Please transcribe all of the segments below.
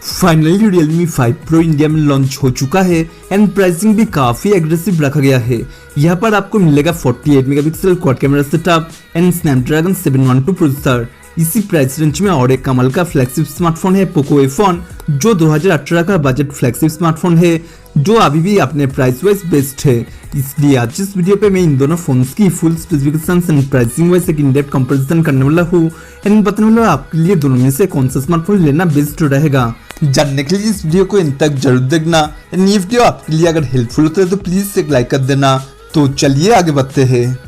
Finally Realme 5 Pro India में launch हो चुका है एंड प्राइसिंग भी काफी एग्रेसिव रखा गया है। यहाँ पर आपको मिलेगा 48 megapixel quad camera setup and Snapdragon 712 processor. इसी प्राइस रेंज में और एक कमाल का फ्लैगशिप स्मार्टफोन है पोको F1, जो 2018 का बजट फ्लैगशिप स्मार्टफोन है, जो अभी भी अपने प्राइस वाइज बेस्ट है। इसलिए आज इस वीडियो पे मैं इन दोनों फोन्स की full specifications and pricing wise एक इन-डेप्थ कंपैरिजन करने वाला हूँ एंड बताने वाला आपके लिए दोनों में से कौन सा स्मार्टफोन लेना बेस्ट रहेगा। जानने के लिए इस वीडियो को इन तक जरूर देखना एंड ये वीडियो आपके लिए अगर हेल्पफुल होता है तो प्लीज एक लाइक कर देना। तो चलिए आगे बढ़ते हैं।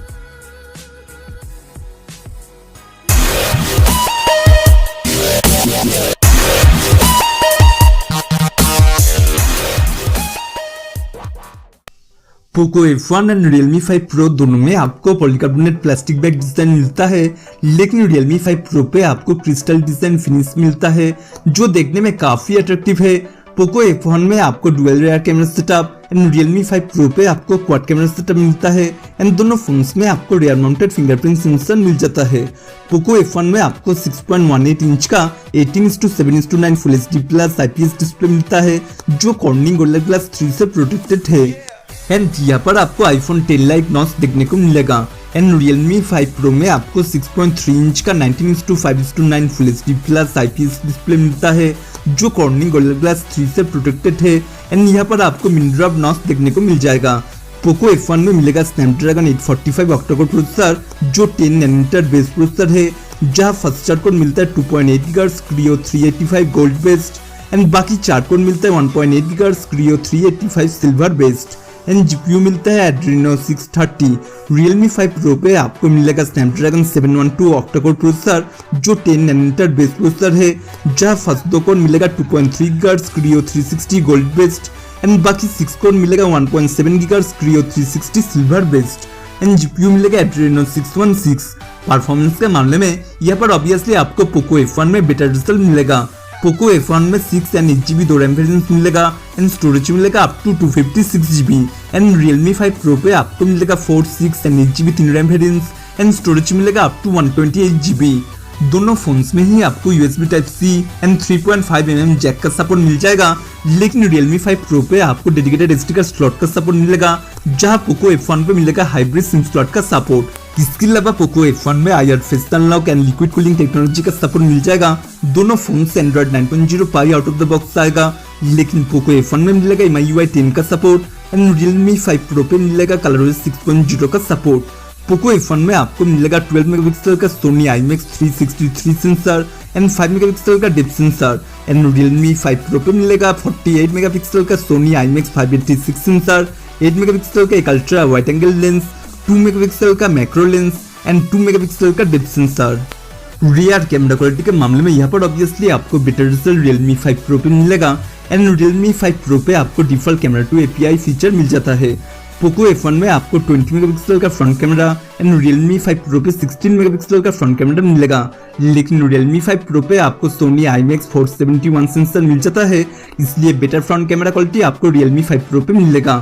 Poco F1 and Realme 5 Pro दोनों में आपको पॉलीकार्बोनेट प्लास्टिक बैग डिजाइन मिलता है, लेकिन Realme 5 Pro पे आपको क्रिस्टल डिजाइन फिनिश मिलता है, जो देखने में काफी अट्रैक्टिव है। पोको F1 में आपको dual rear camera setup and Realme 5 Pro पे आपको क्वाड कैमरा सेटअप मिलता है एंड दोनों फोन्स में आपको रियर माउंटेड फिंगरप्रिंट सेंसर मिल जाता है। पोको F1 में आपको 6.18 इंच का 18:7:9 full HD plus IPS display मिलता है, जो कॉर्निंग गोरिल्ला ग्लास 3 से प्रोटेक्टेड है एंड यहाँ पर आपको आईफोन 10 लाइक नॉच देखने को मिलेगा। एंड Realme 5 Pro में आपको 6.3 इंच का 19:5:9 full HD plus IPS display मिलता है, जो कॉर्निंग गोरिल्ला ग्लास 3 से प्रोटेक्टेड है एंड यहाँ पर आपको मिनी ड्रॉप नॉच देखने को मिल जाएगा। पोको F1 में मिलेगा स्नैपड्रैगन 845 ऑक्टा-कोर प्रोसेसर, जो 10 नैनोमीटर बेस प्रोसेसर है, जहाँ फर्स्ट चार कोर मिलता है 2.8 GHz Kryo 385 gold based and बाकी चार कोर मिलता है 1.8 GHz Kryo 385 silver based and GPU मिलता है एड्रीनो 630। Realme 5 Pro पे आपको मिलेगा स्नैपड्रैगन 712 ऑक्टा-कोर प्रोसेसर, जो 10 नैनोमीटर बेस प्रोसेसर है, जहाँ फर्स्ट दो कोर मिलेगा 2.3 GHz Kryo 360 gold based and बाकी 6 कोर मिलेगा 1.7 GHz Kryo 360 silver based and GPU मिलेगा एड्रीनो 616। परफॉर्मेंस के मामले में यहाँ पर ऑब्वियसली आपको पोको F1 में बेटर रिजल्ट मिलेगा। पोको F1 में 6 एंड 8 GB दो रैम वेरिएंट मिलेगा एंड स्टोरेज मिलेगा up to 256 GB and Realme 5 Pro पे आपको मिलेगा 4, 6 एंड 8 GB तीन रैम वेरिएंट्स एंड स्टोरेज मिलेगा अप टू 128 GB। दोनों फोन्स में ही आपको USB Type-C and 3.5 mm jack का सपोर्ट मिल जाएगा, लेकिन Realme 5 Pro पे आपको डेडिकेटेड SD कार्ड स्लॉट का सपोर्ट मिलेगा, जहां पोको F1 पे मिलेगा हाइब्रिड सिम स्लॉट का सपोर्ट। इसके अलावा पोको F1 में IR face unlock and liquid cooling technology का सपोर्ट मिल जाएगा। दोनों फोन से Android 9.0 pi out of the box आएगा, लेकिन पोको F1 में मिलेगा MIUI 10 का सपोर्ट एंड Realme 5 Pro पे मिलेगा ColorOS 6.0 का सपोर्ट। पोको F1 में आपको मिलेगा 12 मेगापिक्सल का Sony IMX 363 sensor and 5 megapixel का depth sensor and Realme 5 Pro पे मिलेगा 48 मेगापिक्सल का Sony IMX 586 सेंसर, 8 मेगापिक्सल का एक ultra wide angle lens, 2 megapixel का मैक्रो लेंस एंड 2 मेगापिक्सल का depth sensor. Rear camera quality के मामले में यहाँ पर ऑब्वियसली आपको बेटर रिजल्ट Realme 5 Pro पे मिलेगा एंड Realme 5 Pro पे आपको default camera two API feature मिल जाता है। पोको F1 में आपको 20 मेगापिक्सल का front camera and Realme 5 Pro पे 16 मेगापिक्सल का फ्रंट कैमरा मिलेगा, लेकिन Realme 5 Pro पे आपको Sony IMX 471 सेंसर मिल जाता है, इसलिए बेटर फ्रंट कैमरा क्वालिटी आपको Realme 5 Pro पे मिलेगा।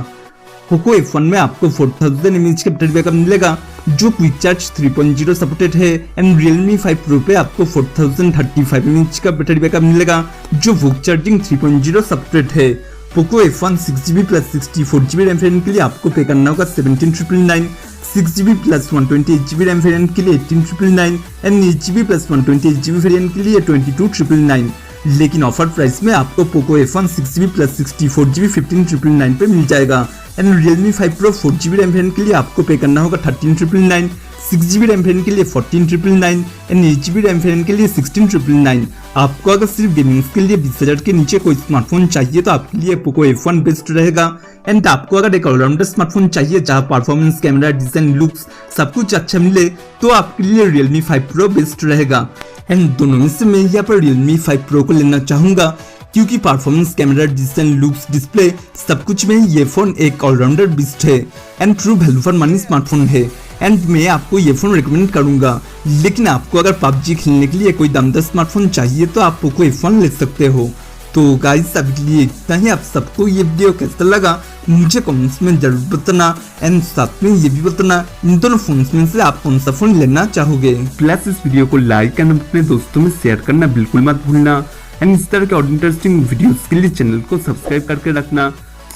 पोको F1 में आपको 4000 mAh का बैटरी बैकअप मिलेगा, जो क्विक चार्ज 3.0 सपोर्टेड है एंड Realme 5 Pro पे आपको 4035 mAh का बैटरी बैकअप मिलेगा, जो वॉक चार्जिंग 3.0 सपोर्टेड है। Poco F1 6GB plus 64GB RAM variant के लिए आपको पे करना होगा 17,999, 6GB plus 128GB RAM variant के लिए 18,999 and 8GB plus 128GB variant के लिए 22,999। लेकिन ऑफर प्राइस में आपको Poco F1 6GB plus 64GB 15,999 पे मिल जाएगा and Realme 5 Pro 4GB RAM variant के लिए आपको पे करना होगा 13,999, 6GB रैम वेरिएंट के लिए 14,999 एंड 8GB रैम वेरिएंट के लिए 16,999। आपको अगर सिर्फ गेमिंग के लिए 20,000 के नीचे कोई स्मार्टफोन चाहिए तो आपके लिए पोको F1 बेस्ट रहेगा एंड आपको अगर एक ऑलराउंडर स्मार्टफोन चाहिए जहां परफॉर्मेंस, कैमरा, डिजाइन, लुक्स सब कुछ अच्छा मिले तो आपके लिए Realme 5 Pro बेस्ट रहेगा। एंड दोनों में से मैं यहाँ पर Realme 5 Pro को लेना चाहूंगा, क्योंकि performance, camera, design, looks, display सब कुछ में ये फोन एक ऑलराउंडर बेस्ट है and true value for money smartphone है एंड मैं आपको ये फोन रिकमेंड करूंगा। लेकिन आपको अगर PUBG खेलने के लिए कोई दमदार स्मार्टफोन चाहिए तो आप पोको F1 ले सकते हो। तो गाइस अभी के लिए इतना ही। आप सबको ये वीडियो कैसा लगा मुझे कमेंट्स में जरूर बताना एंड साथ में ये भी बताना इन दोनों फोन में से आप कौन सा फोन लेना चाहोगे। प्लस इस वीडियो को लाइक एंड अपने दोस्तों में शेयर करना बिल्कुल मत भूलना एंड इस तरह के और इंटरेस्टिंग वीडियोस के लिए चैनल को सब्सक्राइब करके रखना,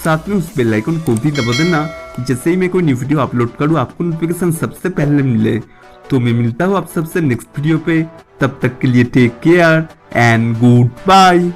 साथ में उस बेल आइकन को भी दबा देना, जैसे ही मैं कोई न्यू वीडियो अपलोड करूँ आपको नोटिफिकेशन सबसे पहले मिले। तो मैं मिलता हूँ आप सबसे नेक्स्ट वीडियो पे, तब तक के लिए take care and good bye.